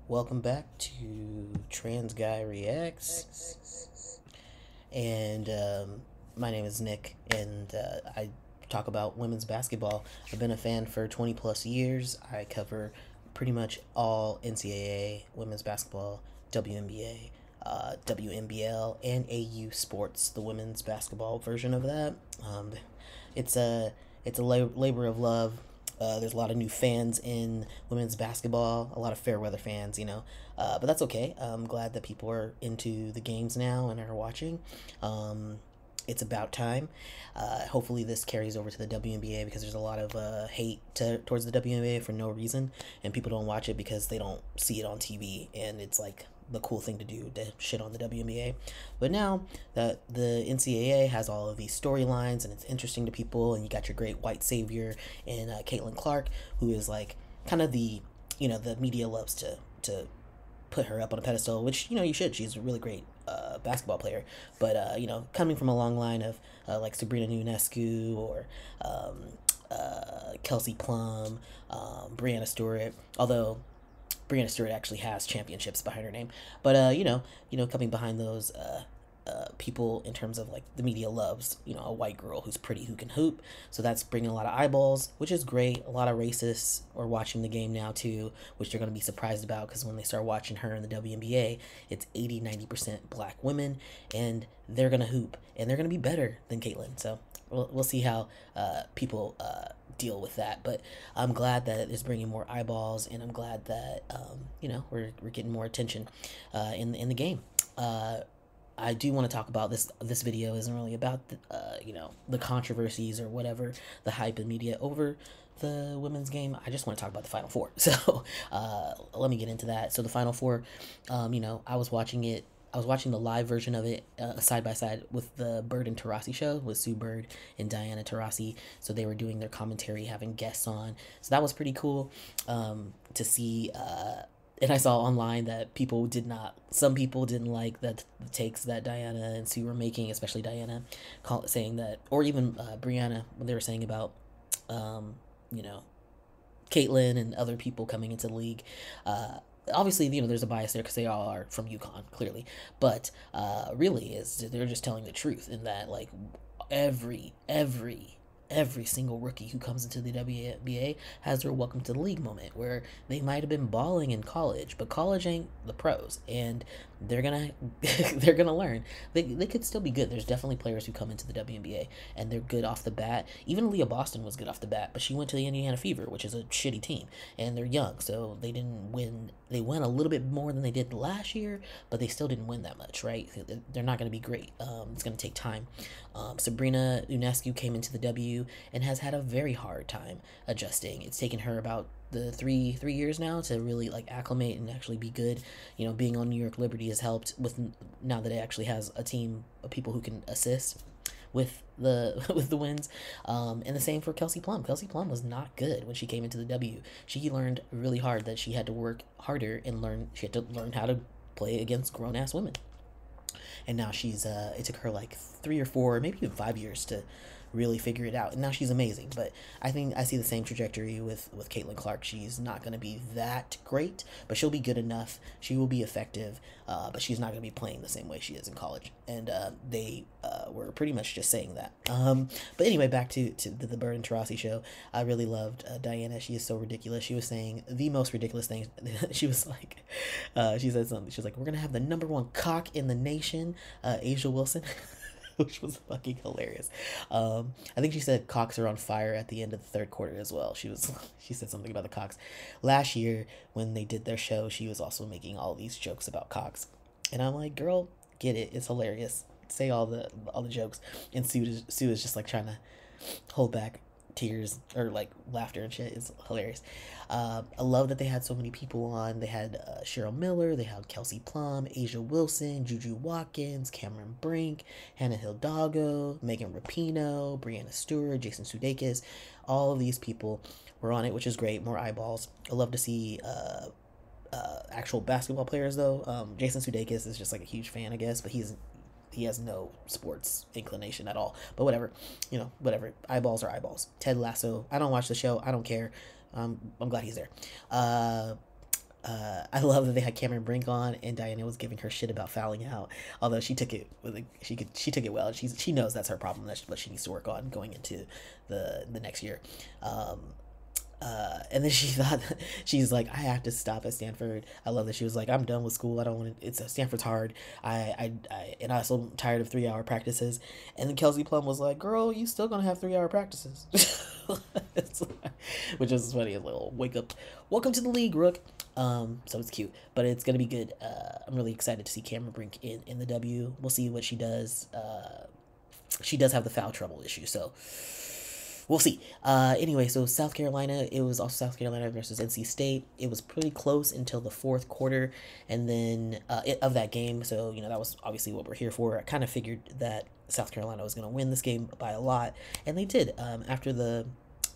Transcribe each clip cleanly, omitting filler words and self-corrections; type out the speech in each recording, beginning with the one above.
Welcome back to Trans Guy Reacts. And my name is Nick, and I talk about women's basketball. I've been a fan for 20 plus years. I cover pretty much all NCAA women's basketball, WNBA, WNBL, and AU sports, the women's basketball version of that. It's a labor of love. There's a lot of new fans in women's basketball, a lot of fair weather fans, but that's okay. I'm glad that people are into the games now and are watching. It's about time. Hopefully this carries over to the WNBA, because there's a lot of hate towards the WNBA for no reason, and people don't watch it because they don't see it on TV, and it's like the cool thing to do, to shit on the WNBA. But now that the NCAA has all of these storylines and it's interesting to people, and you got your great white savior and Caitlin Clark, who is like kind of the media loves to put her up on a pedestal, which you should. She's a really great basketball player, but coming from a long line of like Sabrina Ionescu or Kelsey Plum, Brianna Stewart, although Brianna Stewart actually has championships behind her name. But coming behind those people in terms of like the media loves, a white girl who's pretty, who can hoop. So that's bringing a lot of eyeballs, which is great. A lot of racists are watching the game now too, which they're going to be surprised about, because when they start watching her in the WNBA, it's 80-90% black women, and they're going to hoop, and they're going to be better than Caitlin. So we'll see how people deal with that. But I'm glad that it's bringing more eyeballs, and I'm glad that we're getting more attention in the game. I do want to talk about this. This video isn't really about the controversies or whatever, the hype in media over the women's game. I just want to talk about the Final Four. So let me get into that. So the Final Four, I was watching it. I was watching the live version of it side by side with the Bird and Taurasi show with Sue Bird and Diana Taurasi. So they were doing their commentary, having guests on. So that was pretty cool to see. And I saw online that some people didn't like the takes that Diana and Sue were making, especially Diana, saying that, or even Brianna, when they were saying about, Caitlin and other people coming into the league. Obviously, there's a bias there because they all are from UConn, clearly. But really, they're just telling the truth in that, like, every single rookie who comes into the WNBA has their welcome to the league moment, where they might have been balling in college, but college ain't the pros, and they're gonna learn. They could still be good. There's definitely players who come into the WNBA and they're good off the bat. Even Leah Boston was good off the bat, but she went to the Indiana Fever, which is a shitty team, and they're young, so they didn't win. They won a little bit more than they did last year, but they still didn't win that much, right? They're not going to be great. It's going to take time. Sabrina Ionescu came into the W and has had a very hard time adjusting. It's taken her about the three years now to really like acclimate and actually be good. Being on New York Liberty has helped with, now that it actually has a team of people who can assist with the with the wins. And the same for Kelsey Plum. Kelsey Plum was not good when she came into the W. She learned really hard that she had to work harder and she had to learn how to play against grown-ass women. And now she's it took her like 3 or 4, maybe even 5 years to really figure it out, and now she's amazing. But I think I see the same trajectory with Caitlin Clark. She's not going to be that great, but she'll be good enough. She will be effective, but she's not going to be playing the same way she is in college, and they were pretty much just saying that. But anyway, back to the Bird and Taurasi show. I really loved Diana. She is so ridiculous. She was saying the most ridiculous things. She was like, she said something. She was like, "We're gonna have the #1 cock in the nation, Asia Wilson." Which was fucking hilarious. I think she said cocks are on fire at the end of the third quarter as well. She said something about the cocks. Last year when they did their show, she was also making all these jokes about cocks, and I'm like, girl, get it? It's hilarious. Say all the jokes. And Sue is just like trying to hold back tears or like laughter and shit. Is hilarious. I love that they had so many people on. They had Cheryl Miller, they had Kelsey Plum, Asia Wilson, Juju Watkins, Cameron Brink, Hannah Hidalgo, Megan Rapinoe, Brianna Stewart, Jason Sudeikis. All of these people were on it, which is great. More eyeballs. I love to see actual basketball players though. Jason Sudeikis is just like a huge fan, I guess, but he has no sports inclination at all. But whatever, whatever. Eyeballs are eyeballs. Ted Lasso. I don't watch the show. I don't care. I'm glad he's there. I love that they had Cameron Brink on, and Diana was giving her shit about fouling out. Although she took it with she took it well. She knows that's her problem. That's what she needs to work on going into the next year. And then she thought she's like, I have to stop at Stanford. I love that she was like, I'm done with school. I don't want to. It's Stanford's hard. And I also tired of 3 hour practices. And then Kelsey Plum was like, girl, you still gonna have 3 hour practices, which is funny. A little wake up, welcome to the league, Rook. So it's cute, but it's gonna be good. I'm really excited to see Cameron Brink in the W. We'll see what she does. She does have the foul trouble issue, so we'll see. Anyway, so South Carolina, it was also South Carolina versus NC State. It was pretty close until the fourth quarter, and then of that game. So that was obviously what we're here for. I kind of figured that South Carolina was going to win this game by a lot, and they did.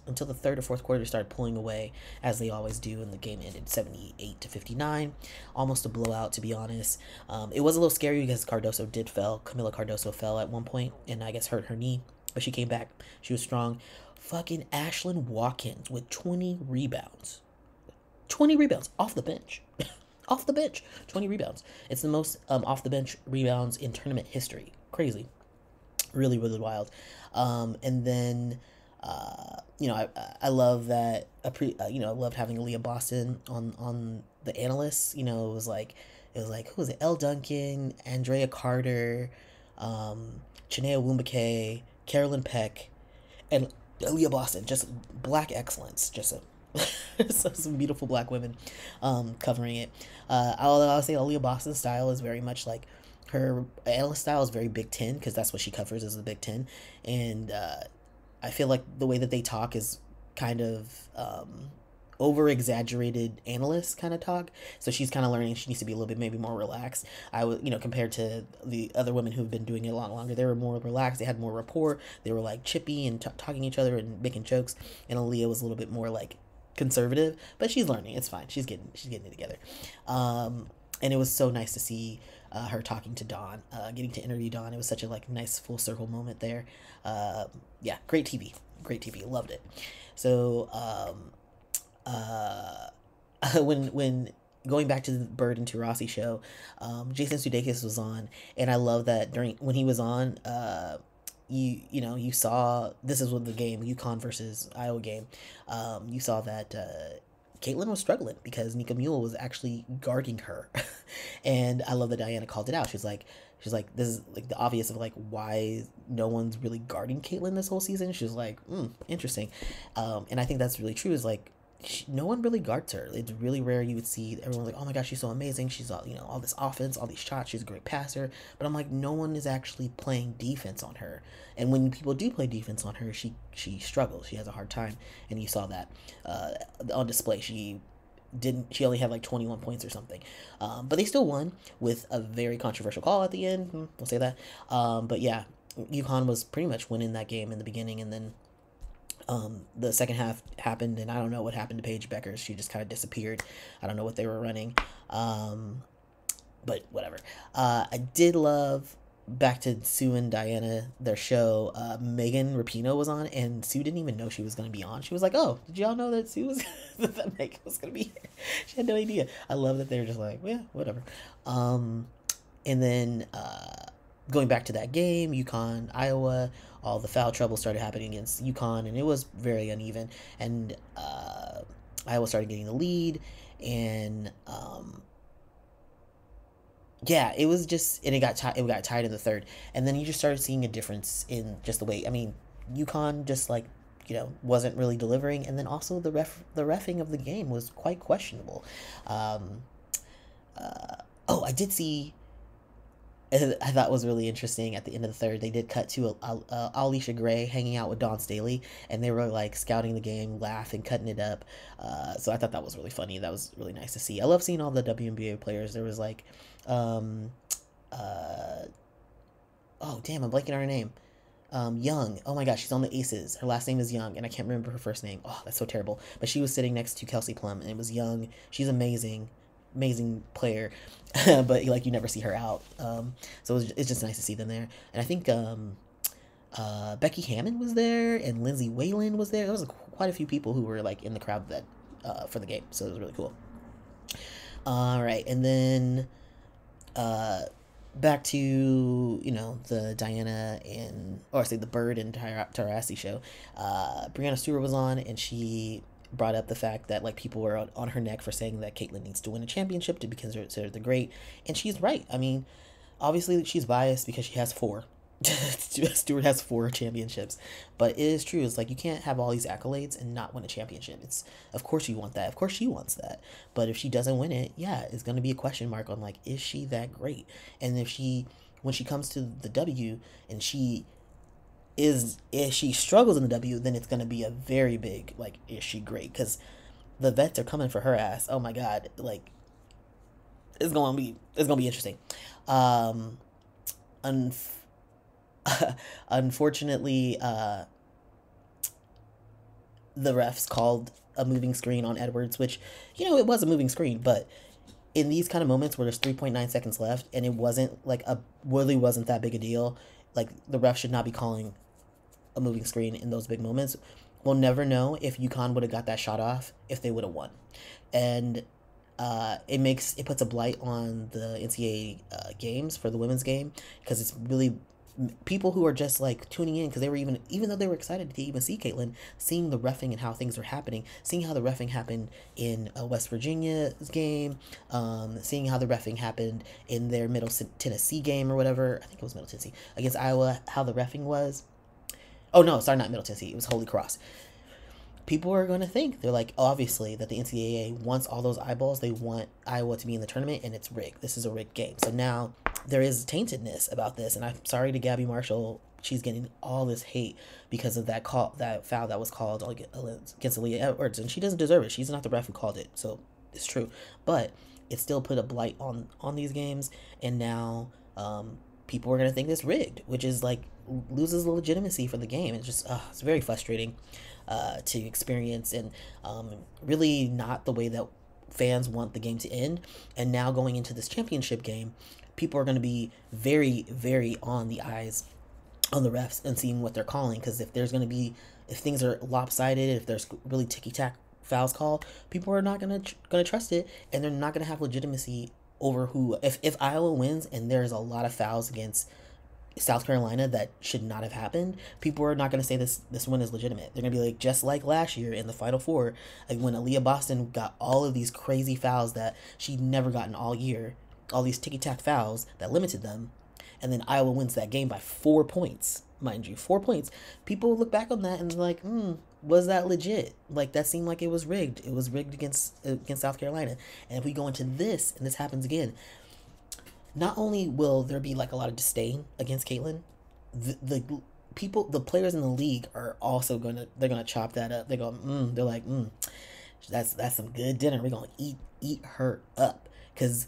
Until the third or fourth quarter started pulling away, as they always do, and the game ended 78-59, almost a blowout, to be honest. It was a little scary because Cardoso did fell. Camila Cardoso fell at one point, and I guess hurt her knee, but she came back. She was strong. Fucking Ashlyn Watkins with 20 rebounds. 20 rebounds off the bench. Off the bench. 20 rebounds. It's the most off the bench rebounds in tournament history. Crazy. Really, really wild. And then I love that. I loved having Aaliyah Boston on the analysts. It was like who was it? Elle Duncan, Andrea Carter, Chinea Wumbake, Carolyn Peck, and Aaliyah Boston. Just black excellence. Just some beautiful black women covering it. I'll say Aaliyah Boston's style is very much like her analyst style is very Big Ten, because that's what she covers as the Big Ten, and I feel like the way that they talk is kind of over exaggerated analyst kind of talk. So she's kind of learning she needs to be a little bit maybe more relaxed. I would, compared to the other women who've been doing it a lot longer, they were more relaxed. They had more rapport. They were like chippy and talking to each other and making jokes. And Aaliyah was a little bit more like conservative, but she's learning. It's fine. She's getting it together. And it was so nice to see her talking to Dawn, getting to interview Dawn. It was such a nice full circle moment there. Yeah, great TV, loved it. So when going back to the Bird and Taurasi show, Jason Sudeikis was on, and I love that when he was on, you saw, this is what the game, UConn versus Iowa game, you saw that Caitlin was struggling because Nika Mule was actually guarding her. And I love that Diana called it out. She's like, this is the obvious of why no one's really guarding Caitlin this whole season. She's like, interesting. And I think that's really true, is no one really guards her. It's really rare you would see everyone like, oh my gosh, she's so amazing. She's all this offense, all these shots. She's a great passer. But I'm like, no one is actually playing defense on her. And when people do play defense on her, she struggles. She has a hard time. And you saw that on display. She only had 21 points or something. But they still won with a very controversial call at the end. We'll say that. But yeah, UConn was pretty much winning that game in the beginning, and then the second half happened, and I don't know what happened to Paige Beckers. She just kind of disappeared. I don't know what they were running, but whatever. I did love, back to Sue and Diana, their show, Megan Rapinoe was on, and Sue didn't even know she was going to be on. She was like, oh, did y'all know that Sue was that Megan was going to be here? She had no idea. I love that they were just like, yeah, whatever. And then going back to that game, UConn, Iowa, all the foul trouble started happening against UConn, and it was very uneven. And Iowa started getting the lead, and yeah, it was just, and it got tied in the third, and then you just started seeing a difference in just the way. I mean, UConn just wasn't really delivering, and then also the reffing of the game was quite questionable. I did see. I thought was really interesting at the end of the third. They did cut to Alicia Gray hanging out with Dawn Staley, and they were scouting the game, laughing, cutting it up. So I thought that was really funny. That was really nice to see. I love seeing all the WNBA players. There was oh damn, I'm blanking on her name. Young. Oh my gosh, she's on the Aces. Her last name is Young, and I can't remember her first name. Oh, that's so terrible. But she was sitting next to Kelsey Plum, and it was Young. She's amazing player. But you never see her out, so it's just nice to see them there. And I think Becky Hammond was there, and Lindsay Whalen was there. There was quite a few people who were in the crowd that for the game, so it was really cool. All right, and then uh, back to the Diana and or I say the Bird and Taurasi show. Brianna Stewart was on, and she brought up the fact that like people were on her neck for saying that Caitlyn needs to win a championship to be considered the great, and she's right. I mean, obviously she's biased because she has four. Stewart has four championships, but it is true. It's like you can't have all these accolades and not win a championship. It's of course you want that. Of course she wants that. But if she doesn't win it, yeah, it's going to be a question mark on like is she that great? And when she comes to the W and if she struggles in the W, then it's going to be a very big like is she great? Because the vets are coming for her ass. Oh my god, like it's gonna be interesting. Um, Unfortunately, the refs called a moving screen on Edwards, which, it was a moving screen, but in these kind of moments where there's 3.9 seconds left and it wasn't like really wasn't that big a deal, like the ref should not be calling a moving screen in those big moments. We'll never know if UConn would have got that shot off if they would have won. And it puts a blight on the NCAA games for the women's game because it's really people who are just like tuning in because they were even though they were excited to even see Caitlyn, seeing the reffing and how things are happening, seeing how the reffing happened in West Virginia's game, seeing how the reffing happened in their Middle Tennessee game or whatever. I think it was Middle Tennessee against Iowa. How the reffing was. Oh no, sorry, not Middle Tennessee. It was Holy Cross. People are going to think they're like obviously that the NCAA wants all those eyeballs. They want Iowa to be in the tournament, and it's rigged. This is a rigged game. So now there is taintedness about this, and I'm sorry to Gabby Marshall. She's getting all this hate because of that foul that was called against Aaliyah Edwards, and she doesn't deserve it. She's not the ref who called it, so it's true. But it still put a blight on these games, and now people are going to think it's rigged, which is like loses the legitimacy for the game. It's just it's very frustrating to experience, and really not the way that fans want the game to end. And now going into this championship game, people are going to be very, very on the eyes on the refs and seeing what they're calling, because if things are lopsided, if there's really ticky-tack fouls called, people are not going to trust it, and they're not going to have legitimacy over who. If Iowa wins and there's a lot of fouls against South Carolina that should not have happened, people are not going to say this win is legitimate. They're going to be like, just like last year in the Final Four, like when Aaliyah Boston got all of these crazy fouls that she'd never gotten all year, all these ticky-tack fouls that limited them, and then Iowa wins that game by 4 points, mind you, 4 points. People look back on that and like, was that legit? Like, that seemed like it was rigged. It was rigged against South Carolina. And if we go into this and this happens again, not only will there be like a lot of disdain against Caitlyn, the players in the league are also they're gonna chop that up. They're like, that's some good dinner. We're gonna eat her up, because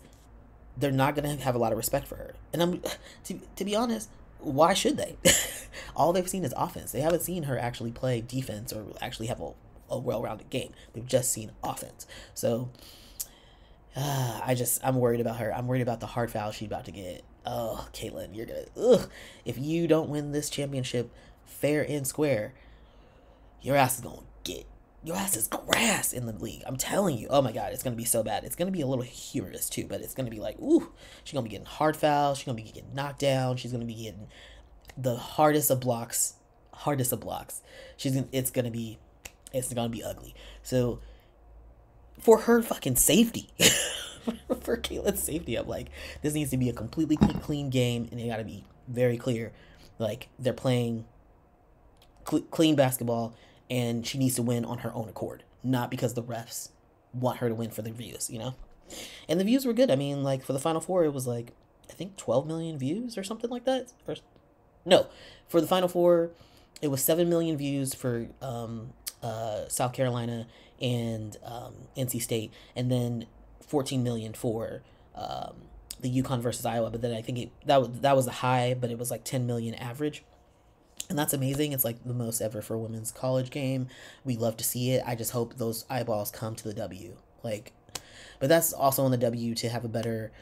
they're not gonna have a lot of respect for her. And I'm to be honest, why should they? All they've seen is offense. They haven't seen her actually play defense or actually have a well-rounded game. They've just seen offense. So I'm worried about her. I'm worried about the hard foul she's about to get. Oh, Caitlyn, you're gonna if you don't win this championship fair and square, your ass is grass in the league. I'm telling you. Oh my god, it's gonna be so bad. It's gonna be a little humorous too, but it's gonna be like, she's gonna be getting hard fouls. She's gonna be getting knocked down. She's gonna be getting the hardest of blocks. It's gonna be ugly. So for her fucking safety, for Caitlyn's safety, I'm like, this needs to be a completely clean game, and they got to be very clear, like they're playing clean basketball, and she needs to win on her own accord, not because the refs want her to win for the views, And the views were good. I mean, like for the Final Four, it was like I think 12 million views or something like that. Or no, for the Final Four, it was 7 million views for South Carolina and NC State, and then 14 million for the UConn versus Iowa. But then I think that was the high, but it was like 10 million average, and that's amazing. It's like the most ever for a women's college game. We love to see it. I just hope those eyeballs come to the W. But that's also on the W to have a better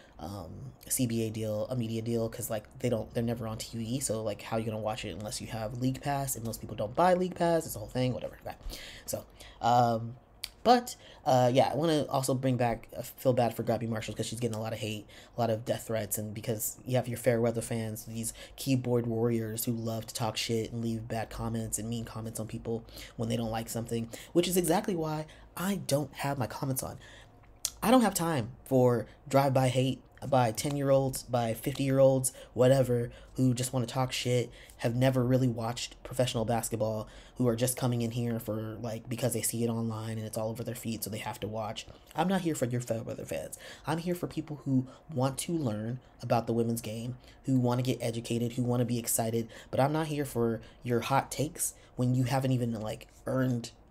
CBA deal, a media deal, because like they're never on TV. So like, how are you gonna watch it unless you have League Pass? And most people don't buy League Pass. It's a whole thing, whatever. Okay. So But yeah, I want to also bring back, feel bad for Gabby Marshall because she's getting a lot of hate, a lot of death threats, and because you have your fair weather fans, these keyboard warriors who love to talk shit and leave bad comments and mean comments on people when they don't like something, which is exactly why I don't have my comments on. I don't have time for drive-by hate by 10-year-olds, by 50-year-olds, whatever, who just want to talk shit, have never really watched professional basketball, who are just coming in here for, like, because they see it online and it's all over their feed, so they have to watch. I'm not here for your fair weather fans. I'm here for people who want to learn about the women's game, who want to get educated, who want to be excited, but I'm not here for your hot takes when you haven't even, like,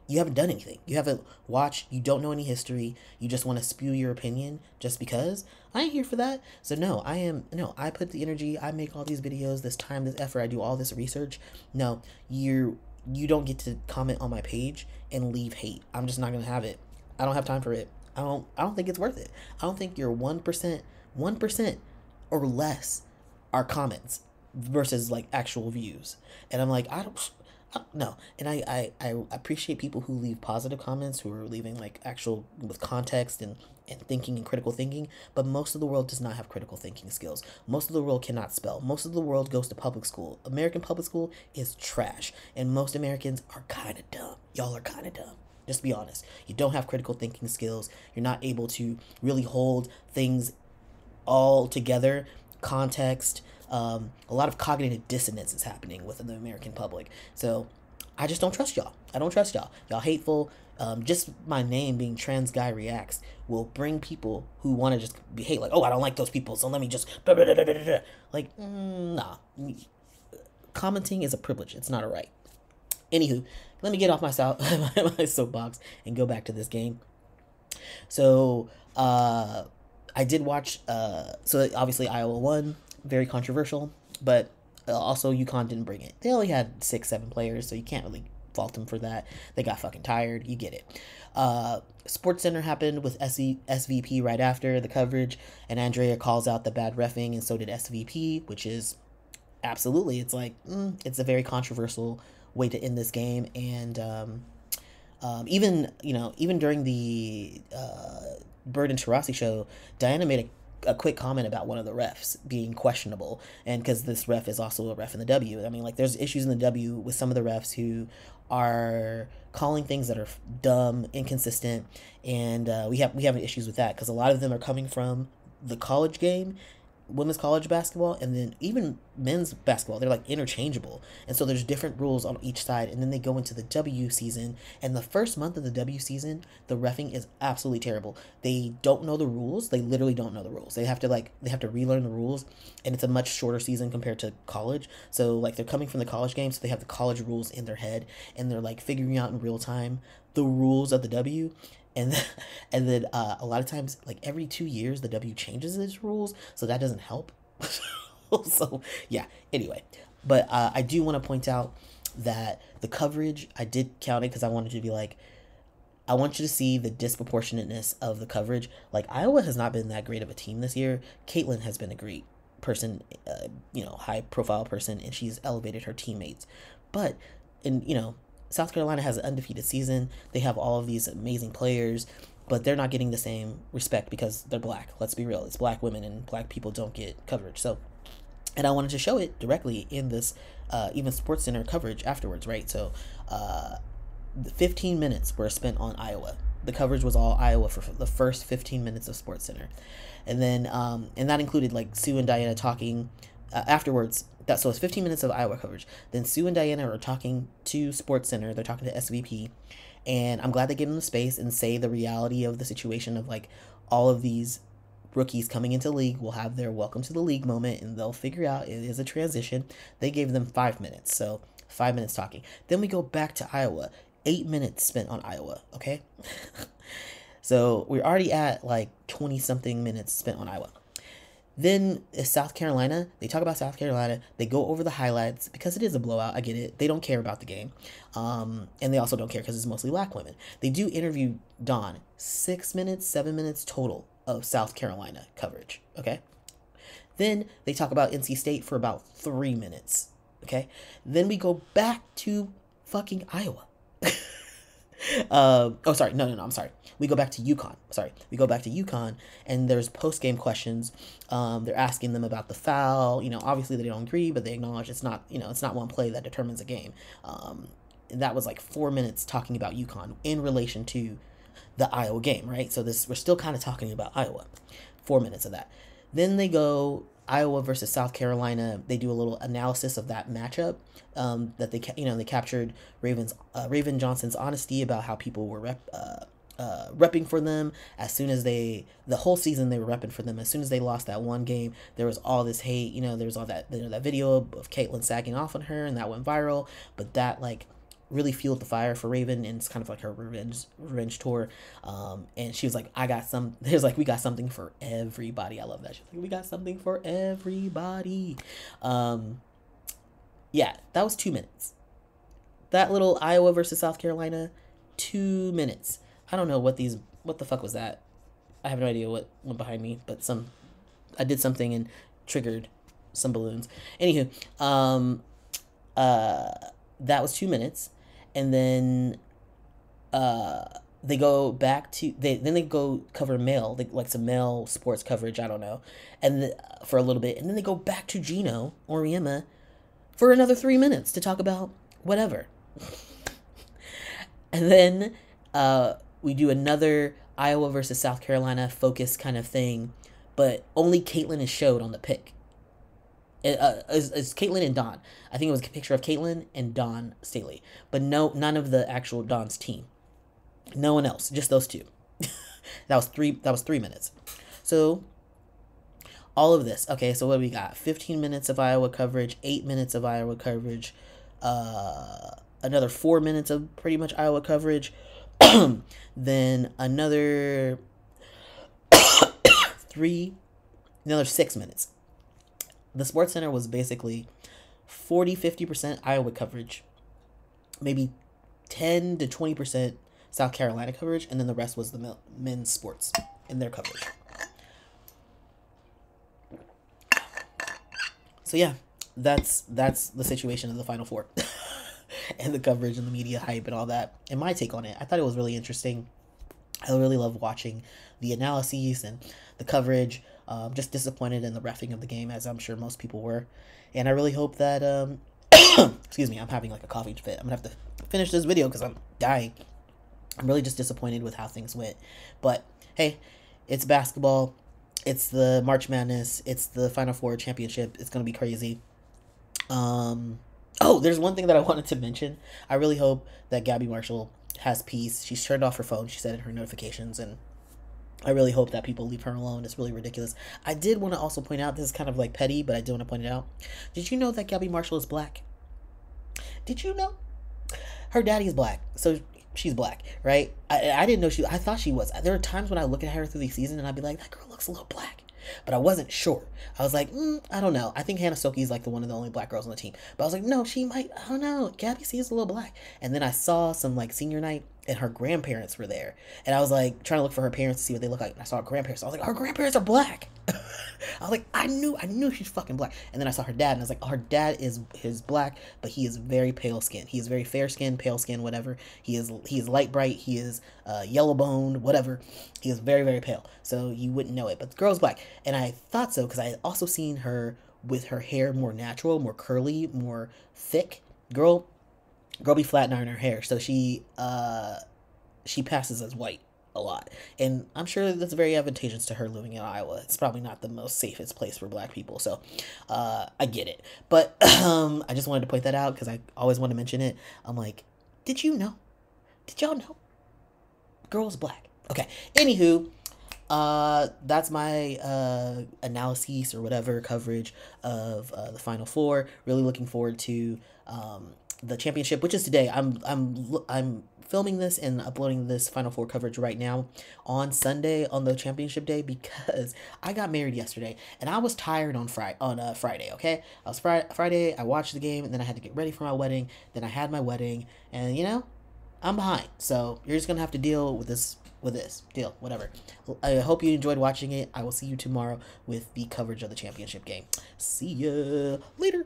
you haven't done anything. You haven't watched. You don't know any history. You just want to spew your opinion just because. I ain't here for that. So no, I put the energy. I make all these videos, this time, this effort. I do all this research. No, you don't get to comment on my page and leave hate. I'm just not gonna have it. I don't have time for it. I don't think it's worth it. I don't think your 1% or less are comments versus like actual views. And I'm like, no. And I appreciate people who leave positive comments, who are leaving like actual with context and thinking and critical thinking, but most of the world does not have critical thinking skills. Most of the world cannot spell. Most of the world goes to public school. American public school is trash, and most Americans are kind of dumb. Y'all are kind of dumb. Just be honest. You don't have critical thinking skills. You're not able to really hold things all together, context. A lot of cognitive dissonance is happening within the American public. So I just don't trust y'all. I don't trust y'all. Y'all hateful. Just my name being Trans Guy Reacts will bring people who want to just be hate, like, oh, I don't like those people, so let me just like, nah. Commenting is a privilege. It's not a right. Anywho, let me get off my soapbox and go back to this game. So I did watch. So obviously Iowa won. Very controversial, but also UConn didn't bring it. They only had 6-7 players, so you can't really fault them for that. They got fucking tired. You get it. Sports Center happened with SVP right after the coverage, and Andrea calls out the bad reffing, and so did SVP, which is absolutely, it's like, it's a very controversial way to end this game. And even during the Bird and Taurasi show, Diana made a quick comment about one of the refs being questionable, and because this ref is also a ref in the W. I mean, like, there's issues in the W with some of the refs who are calling things that are dumb, inconsistent, and we have issues with that because a lot of them are coming from the college game, women's college basketball, and then even men's basketball. They're like interchangeable, and so there's different rules on each side, and then they go into the W season, and the first month of the W season, the reffing is absolutely terrible. They don't know the rules. They literally don't know the rules. They have to relearn the rules, and it's a much shorter season compared to college. So like, they're coming from the college game, so they have the college rules in their head, and they're like figuring out in real time the rules of the W. And then a lot of times, like every 2 years, the W changes its rules, so that doesn't help. So yeah. Anyway, but I do want to point out that the coverage, I did count it because I wanted to be like, I want you to see the disproportionateness of the coverage. Like, Iowa has not been that great of a team this year. Caitlin has been a great person, high profile person, and she's elevated her teammates. But South Carolina has an undefeated season. They have all of these amazing players, but they're not getting the same respect because they're black. Let's be real. It's black women, and black people don't get coverage. So, and I wanted to show it directly in this even Sports Center coverage afterwards, right? So 15 minutes were spent on Iowa. The coverage was all Iowa for the first 15 minutes of Sports Center. And then, and that included like Sue and Diana talking afterwards. So it's 15 minutes of Iowa coverage. Then Sue and Diana are talking to Sports Center. They're talking to SVP. And I'm glad they give them the space and say the reality of the situation of like all of these rookies coming into the league will have their welcome to the league moment, and they'll figure out it is a transition. They gave them 5 minutes. So 5 minutes talking. Then we go back to Iowa. 8 minutes spent on Iowa. Okay. So we're already at like 20 something minutes spent on Iowa. Then South Carolina, they talk about South Carolina. They go over the highlights because it is a blowout. I get it. They don't care about the game. And they also don't care because it's mostly black women. They do interview Dawn. 6 minutes, 7 minutes total of South Carolina coverage. Okay. Then they talk about NC State for about 3 minutes. Okay. Then we go back to fucking Iowa. Oh, sorry. No, I'm sorry. We go back to UConn. Sorry. We go back to UConn, and there's post-game questions. They're asking them about the foul. Obviously they don't agree, but they acknowledge it's not, it's not one play that determines a game. And that was like 4 minutes talking about UConn in relation to the Iowa game, right? So we're still kind of talking about Iowa. 4 minutes of that. Then they go Iowa versus South Carolina. They do a little analysis of that matchup. That they captured Raven Johnson's honesty about how people were repping for them as soon as the whole season they were repping for them. As soon as they lost that one game, there was all this hate. There was all that that video of Caitlin sagging off on her, and that went viral. But that really fueled the fire for Raven, and it's kind of like her revenge tour. And she was like, we got something for everybody. I love that. She's like, we got something for everybody. Yeah, that was 2 minutes. That little Iowa versus South Carolina, 2 minutes. I don't know what the fuck was that? I have no idea what went behind me, but I did something and triggered some balloons. Anywho, that was 2 minutes. And then they go back to they go cover male, like some male sports coverage, I don't know, and for a little bit, and then they go back to Gino or Emma for another 3 minutes to talk about whatever. And then we do another Iowa versus South Carolina focus kind of thing, but only Caitlin is showed on the pic. It's Caitlin and Dawn. I think it was a picture of Caitlin and Dawn Staley, but none of the actual Dawn's team. No one else, just those two. That was 3 minutes. So all of this. Okay, so what do we got? 15 minutes of Iowa coverage, 8 minutes of Iowa coverage, another 4 minutes of pretty much Iowa coverage, then another 6 minutes. The Sports Center was basically 40-50% Iowa coverage, maybe 10 to 20% South Carolina coverage, and then the rest was the men's sports in their coverage. So yeah, that's the situation of the Final Four and the coverage and the media hype and all that. And my take on it, I thought it was really interesting. I really love watching the analyses and the coverage. Just disappointed in the reffing of the game, as I'm sure most people were. And I really hope that, excuse me, I'm having like a coughing fit. I'm going to have to finish this video because I'm dying. I'm really just disappointed with how things went. But, hey, it's basketball. It's the March Madness. It's the Final Four championship. It's going to be crazy. Oh, there's one thing that I wanted to mention. I really hope that Gabby Marshall has peace. She's turned off her phone, she said in her notifications, and I really hope that people leave her alone. It's really ridiculous. I did want to also point out, this is kind of like petty, but I do want to point it out. Did you know that Gabby Marshall is black? Did you know? Her daddy is black, so she's black, right? I didn't know I thought she was. There were times when I look at her through the season and I'd be like, that girl looks a little black. But I wasn't sure. I was like, I don't know. I think Hannah Soki is like one of the only black girls on the team. But I was like, no, she might, I don't know. Gabby seems a little black. And then I saw some like senior night and her grandparents were there. And I was like trying to look for her parents to see what they look like. And I saw her grandparents. I was like, her grandparents are black. I was like, I knew she's fucking black. And then I saw her dad and I was like, oh, her dad is black, but he is very pale skin. He is very fair skin, pale skin, whatever. He is light bright. He is yellow boned, whatever. He is very, very pale. So you wouldn't know it. But the girl's black. And I thought so because I had also seen her with her hair more natural, more curly, more thick. Girl be flat iron her hair. So she passes as white a lot, and I'm sure that's very advantageous to her living in Iowa. It's probably not the most safest place for black people, so I get it. But I just wanted to point that out because I always want to mention it. I'm like, did y'all know girl's black? Okay, anywho, that's my analysis or whatever coverage of the Final Four. Really looking forward to the championship, which is today. I'm filming this and uploading this Final Four coverage right now on Sunday, on the championship day, because I got married yesterday and I was tired on Friday. Okay, I was Friday. I watched the game and then I had to get ready for my wedding. Then I had my wedding, and I'm behind. So you're just gonna have to deal with this. Deal, whatever. I hope you enjoyed watching it. I will see you tomorrow with the coverage of the championship game. See ya later.